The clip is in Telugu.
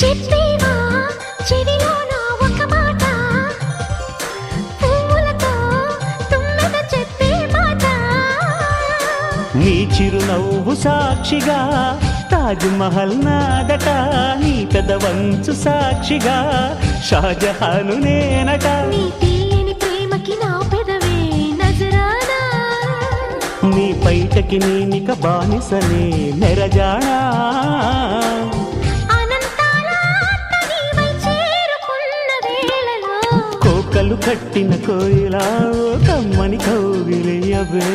చెప్పేవా చెవిలోన ఒక మాట, పువ్వులతో తుమ్మెద చెప్పే మాట. నీ చిరునవ్వు సాక్షిగా తాజ్ మహల్ నాదట, నీ పెదవంచు సాక్షిగా షాజహాను నేనట. నీ తీయని ప్రేమకి నా పెదవే నజరానా, నీ బయటకి నేనిక బానిసనే నెరజానా. కోకలు కట్టిన కోయిలా కమ్మని కౌగిలియవే.